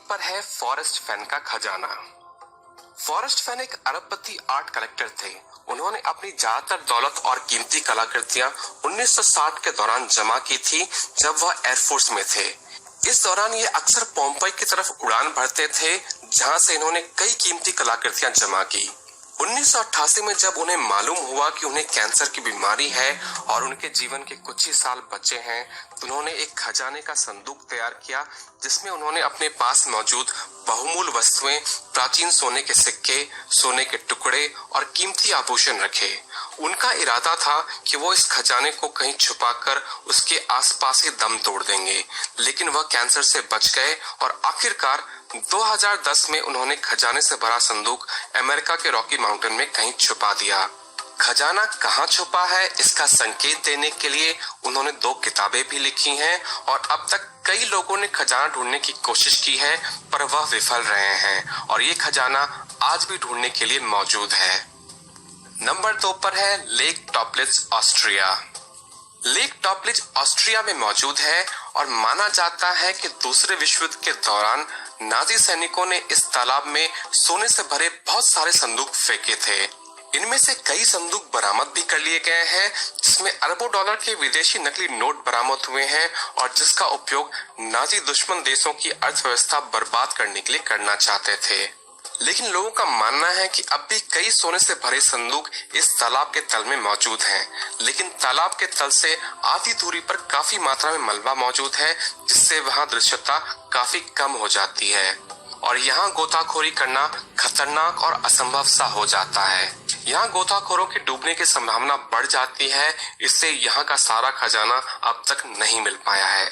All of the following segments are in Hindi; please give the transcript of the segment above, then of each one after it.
पर है फॉरेस्ट फैन का खजाना। फॉरेस्ट फैन एक अरबपति आर्ट कलेक्टर थे। उन्होंने अपनी ज्यादातर दौलत और कीमती कलाकृतियां 1960 के दौरान जमा की थी, जब वह एयरफोर्स में थे। इस दौरान ये अक्सर पोम्पई की तरफ उड़ान भरते थे, जहां से इन्होंने कई कीमती कलाकृतियां जमा की। 1988 में जब उन्हें मालूम हुआ कि उन्हें कैंसर की बीमारी है और उनके जीवन के कुछ ही साल बचे हैं, तो उन्होंने एक खजाने का संदूक तैयार किया, जिसमें उन्होंने अपने पास मौजूद बहुमूल्य वस्तुएं, प्राचीन सोने के सिक्के, सोने के टुकड़े और कीमती आभूषण रखे। उनका इरादा था कि वो इस खजाने को कहीं छुपाकर उसके आसपास ही दम तोड़ देंगे, लेकिन वह कैंसर से बच गए और आखिरकार 2010 में उन्होंने खजाने से भरा संदूक अमेरिका के रॉकी माउंटेन में कहीं छुपा दिया। खजाना कहाँ छुपा है, इसका संकेत देने के लिए उन्होंने 2 किताबें भी लिखी हैं और अब तक कई लोगों ने खजाना ढूंढने की कोशिश की है, पर वह विफल रहे हैं और ये खजाना आज भी ढूंढने के लिए मौजूद है। नंबर 2 पर है लेक टॉपलिच, ऑस्ट्रिया। लेक टॉपलिच ऑस्ट्रिया में मौजूद है और माना जाता है कि दूसरे विश्व युद्ध के दौरान नाजी सैनिकों ने इस तालाब में सोने से भरे बहुत सारे संदूक फेंके थे। इनमें से कई संदूक बरामद भी कर लिए गए हैं, जिसमें अरबों डॉलर के विदेशी नकली नोट बरामद हुए हैं और जिसका उपयोग नाजी दुश्मन देशों की अर्थव्यवस्था बर्बाद करने के लिए करना चाहते थे। लेकिन लोगों का मानना है कि अब भी कई सोने से भरे संदूक इस तालाब के तल में मौजूद हैं, लेकिन तालाब के तल से आधी दूरी पर काफी मात्रा में मलबा मौजूद है, जिससे वहां दृश्यता काफी कम हो जाती है और यहाँ गोताखोरी करना खतरनाक और असंभव सा हो जाता है। यहाँ गोताखोरों के डूबने की संभावना बढ़ जाती है, इससे यहाँ का सारा खजाना अब तक नहीं मिल पाया है।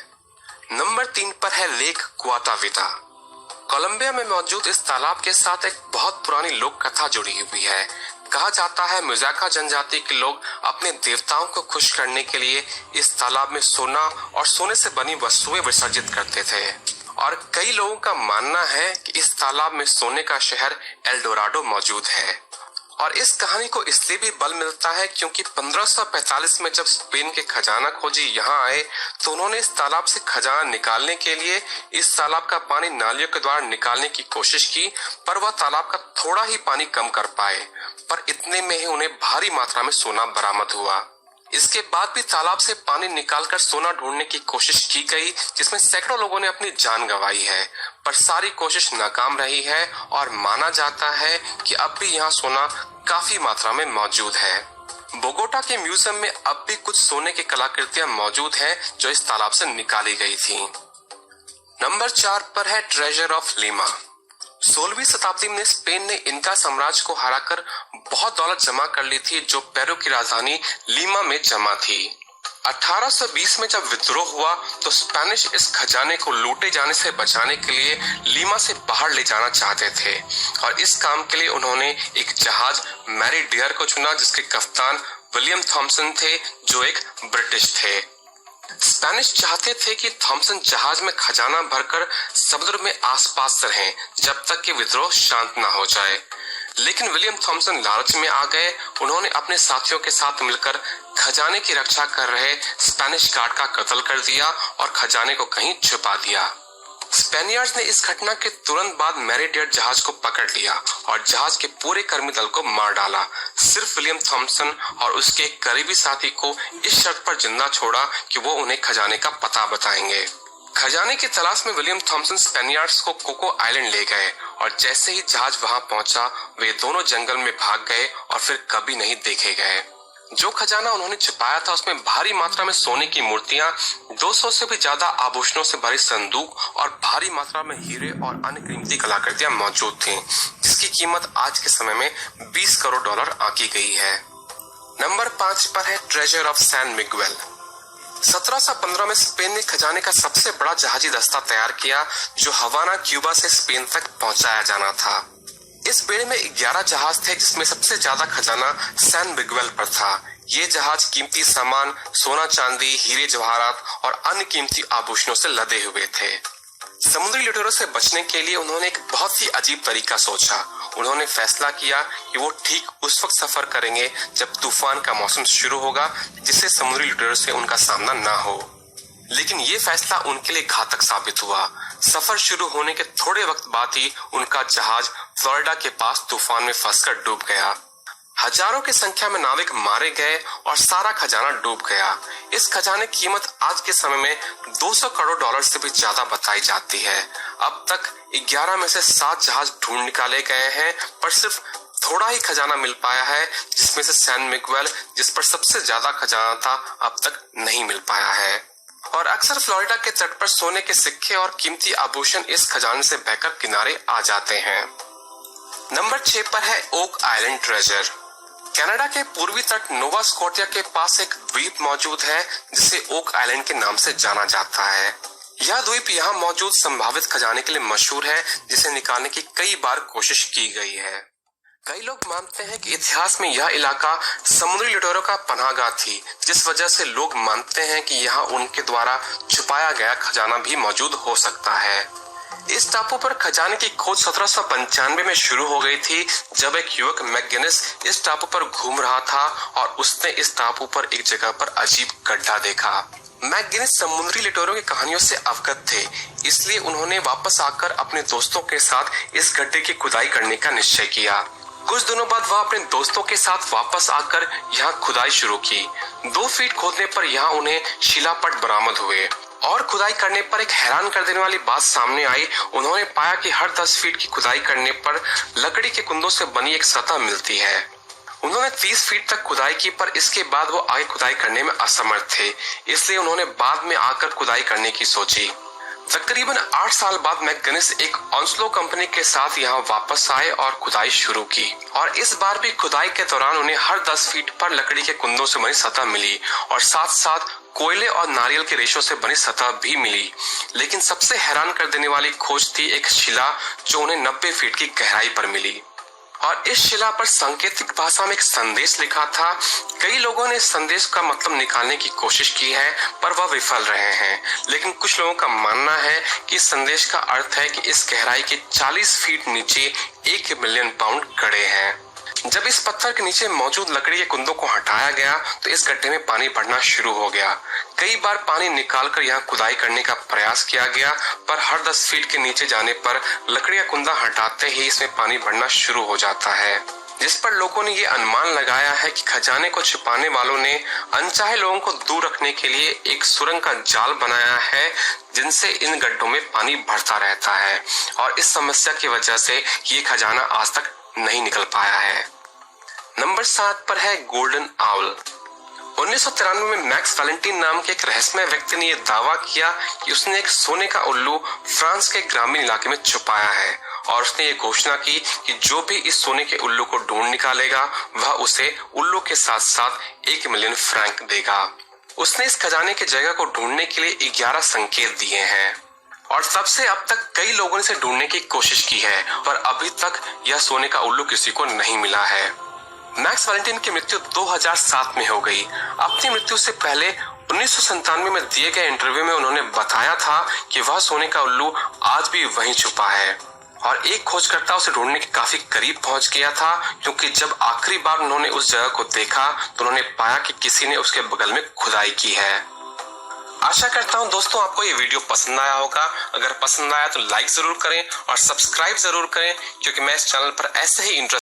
नंबर 3 पर है लेक गुआताविता। कोलंबिया में मौजूद इस तालाब के साथ एक बहुत पुरानी लोक कथा जुड़ी हुई है। कहा जाता है मुजाका जनजाति के लोग अपने देवताओं को खुश करने के लिए इस तालाब में सोना और सोने से बनी वस्तुएं विसर्जित करते थे और कई लोगों का मानना है कि इस तालाब में सोने का शहर एल्डोराडो मौजूद है। और इस कहानी को इसलिए भी बल मिलता है क्योंकि 1545 में जब स्पेन के खजाना खोजी यहाँ आए, तो उन्होंने इस तालाब से खजाना निकालने के लिए इस तालाब का पानी नालियों के द्वारा निकालने की कोशिश की, पर वह तालाब का थोड़ा ही पानी कम कर पाए, पर इतने में ही उन्हें भारी मात्रा में सोना बरामद हुआ। इसके बाद भी तालाब से पानी निकालकर सोना ढूंढने की कोशिश की गई, जिसमें सैकड़ों लोगों ने अपनी जान गंवाई है, पर सारी कोशिश नाकाम रही है और माना जाता है कि अब भी यहाँ सोना काफी मात्रा में मौजूद है। बोगोटा के म्यूजियम में अब भी कुछ सोने की कलाकृतियां मौजूद हैं, जो इस तालाब से निकाली गई थी। नंबर 4 पर है ट्रेजर ऑफ लीमा। 16वीं शताब्दी में स्पेन ने इनका साम्राज्य को हराकर बहुत दौलत जमा कर ली थी, जो पेरू की राजधानी लीमा में जमा थी। 1820 में जब विद्रोह हुआ तो स्पेनिश इस खजाने को लूटे जाने से बचाने के लिए लीमा से बाहर ले जाना चाहते थे और इस काम के लिए उन्होंने एक जहाज मैरी डियर को चुना, जिसके कप्तान विलियम थॉमसन थे, जो एक ब्रिटिश थे। स्पेनिश चाहते थे कि थॉमसन जहाज में खजाना भरकर समुद्र में आसपास रहें जब तक कि विद्रोह शांत न हो जाए, लेकिन विलियम थॉमसन लालच में आ गए। उन्होंने अपने साथियों के साथ मिलकर खजाने की रक्षा कर रहे स्पेनिश गार्ड का कत्ल कर दिया और खजाने को कहीं छुपा दिया। स्पेनियर्ड्स ने इस घटना के तुरंत बाद मैरी डियर जहाज को पकड़ लिया और जहाज के पूरे कर्मी दल को मार डाला। सिर्फ विलियम थॉमसन और उसके एक करीबी साथी को इस शर्त पर जिंदा छोड़ा कि वो उन्हें खजाने का पता बताएंगे। खजाने की तलाश में विलियम थॉमसन स्पेनियर्ड्स को कोको आइलैंड ले गए और जैसे ही जहाज वहां पहुंचा, वे दोनों जंगल में भाग गए और फिर कभी नहीं देखे गए। जो खजाना उन्होंने छिपाया था उसमें भारी मात्रा में सोने की मूर्तियां, 200 से भी ज्यादा आभूषणों से भरे संदूक और भारी मात्रा में हीरे और अन्य कीमती कलाकृतियां मौजूद थीं, जिसकी कीमत आज के समय में 20 करोड़ डॉलर आंकी गई है। नंबर 5 पर है ट्रेजर ऑफ सैन मिगुएल। 1715 में स्पेन ने खजाने का सबसे बड़ा जहाजी दस्ता तैयार किया, जो हवाना क्यूबा से स्पेन तक पहुंचाया जाना था। इस बेड़े में 11 जहाज थे, जिसमें सबसे ज्यादा खजाना सैन मिगुएल पर था। ये जहाज कीमती सामान, सोना चांदी, हीरे जवाहरात और अन्य कीमती आभूषणों से लदे हुए थे। समुद्री लुटेरों से बचने के लिए उन्होंने एक बहुत ही अजीब तरीका सोचा। उन्होंने फैसला किया कि वो ठीक उस वक्त सफर करेंगे जब तूफान का मौसम शुरू होगा, जिससे समुद्री लुटेरों से उनका सामना ना हो। लेकिन ये फैसला उनके लिए घातक साबित हुआ। सफर शुरू होने के थोड़े वक्त बाद ही उनका जहाज फ्लोरिडा के पास तूफान में फंसकर डूब गया। हजारों की संख्या में नाविक मारे गए और सारा खजाना डूब गया। इस खजाने की कीमत आज के समय में 200 करोड़ डॉलर से भी ज्यादा बताई जाती है। अब तक 11 में से 7 जहाज ढूंढ निकाले गए हैं, पर सिर्फ थोड़ा ही खजाना मिल पाया है, जिसमें से सैन मिगुएल, जिस पर सबसे ज्यादा खजाना था, अब तक नहीं मिल पाया है। और अक्सर फ्लोरिडा के तट पर सोने के सिक्के और कीमती आभूषण इस खजाने से बहकर किनारे आ जाते हैं। नंबर 6 पर है ओक आइलैंड ट्रेजर। कनाडा के पूर्वी तट नोवा स्कॉटिया के पास एक द्वीप मौजूद है जिसे ओक आइलैंड के नाम से जाना जाता है। यह द्वीप यहाँ मौजूद संभावित खजाने के लिए मशहूर है, जिसे निकालने की कई बार कोशिश की गई है। कई लोग मानते हैं कि इतिहास में यह इलाका समुद्री लुटेरों का पनाहगाह थी, जिस वजह से लोग मानते हैं कि यहाँ उनके द्वारा छुपाया गया खजाना भी मौजूद हो सकता है। इस टापू पर खजाने की खोज 1795 में शुरू हो गई थी, जब एक युवक मैकगिनिस इस टापू पर घूम रहा था और उसने इस टापू पर एक जगह पर अजीब गड्ढा देखा। मैकगिनिस समुद्री लुटेरों की कहानियों से अवगत थे, इसलिए उन्होंने वापस आकर अपने दोस्तों के साथ इस गड्ढे की खुदाई करने का निश्चय किया। कुछ दिनों बाद वह अपने दोस्तों के साथ वापस आकर यहाँ खुदाई शुरू की। 2 फीट खोदने पर यहाँ उन्हें शिलापट बरामद हुए और खुदाई करने पर एक हैरान कर देने वाली बात सामने आई। उन्होंने पाया कि हर 10 फीट की खुदाई करने पर लकड़ी के कुंदों से बनी एक सतह मिलती है। उन्होंने 30 फीट तक खुदाई की, पर इसके बाद वो आगे खुदाई करने में असमर्थ थे, इसलिए उन्होंने बाद में आकर खुदाई करने की सोची। तकरीबन 8 साल बाद मैकगिनिस एक ऑन्स्लो कंपनी के साथ यहाँ वापस आए और खुदाई शुरू की, और इस बार भी खुदाई के दौरान उन्हें हर 10 फीट पर लकड़ी के कुंदों से बनी सतह मिली और साथ साथ कोयले और नारियल के रेशों से बनी सतह भी मिली। लेकिन सबसे हैरान कर देने वाली खोज थी एक शिला जो उन्हें 90 फीट की गहराई पर मिली, और इस शिला पर सांकेतिक भाषा में एक संदेश लिखा था। कई लोगों ने इस संदेश का मतलब निकालने की कोशिश की है, पर वह विफल रहे हैं। लेकिन कुछ लोगों का मानना है कि इस संदेश का अर्थ है कि इस गहराई के 40 फीट नीचे 1 मिलियन पाउंड गड़े हैं। जब इस पत्थर के नीचे मौजूद लकड़ी के कुंदों को हटाया गया तो इस गड्ढे में पानी बढ़ना शुरू हो गया। कई बार पानी निकालकर यहाँ खुदाई करने का प्रयास किया गया, पर हर 10 फीट के नीचे जाने पर लकड़ी का कुंदा हटाते ही इसमें पानी बढ़ना शुरू हो जाता है, जिस पर लोगों ने ये अनुमान लगाया है कि खजाने को छुपाने वालों ने अनचाहे लोगों को दूर रखने के लिए एक सुरंग का जाल बनाया है, जिनसे इन गड्ढों में पानी बढ़ता रहता है, और इस समस्या की वजह से ये खजाना आज तक नहीं निकल पाया है। नंबर 7 पर है गोल्डन आउल। 1993 में मैक्स वैलेंटाइन नाम के एक रहस्यमय व्यक्ति ने यह दावा किया कि उसने एक सोने का उल्लू फ्रांस के ग्रामीण इलाके में छुपाया है, और उसने ये घोषणा की कि जो भी इस सोने के उल्लू को ढूंढ निकालेगा वह उसे उल्लू के साथ साथ 1 मिलियन फ्रैंक देगा। उसने इस खजाने की जगह को ढूंढने के लिए 11 संकेत दिए हैं, और तब से अब तक कई लोगों ने इसे ढूंढने की कोशिश की है, पर अभी तक यह सोने का उल्लू किसी को नहीं मिला है। मैक्स वैलेंटाइन की मृत्यु 2007 में हो गई। अपनी मृत्यु से पहले 1997 में दिए गए इंटरव्यू में उन्होंने बताया था कि वह सोने का उल्लू आज भी वहीं छुपा है, और एक खोजकर्ता उसे ढूंढने के काफी करीब पहुंच गया था, क्योंकि जब आखिरी बार उन्होंने उस जगह को देखा तो उन्होंने पाया कि किसी ने उसके बगल में खुदाई की है। आशा करता हूं दोस्तों आपको ये वीडियो पसंद आया होगा। अगर पसंद आया तो लाइक जरूर करें और सब्सक्राइब जरूर करें, क्योंकि मैं इस चैनल पर ऐसे ही इंटरेस्ट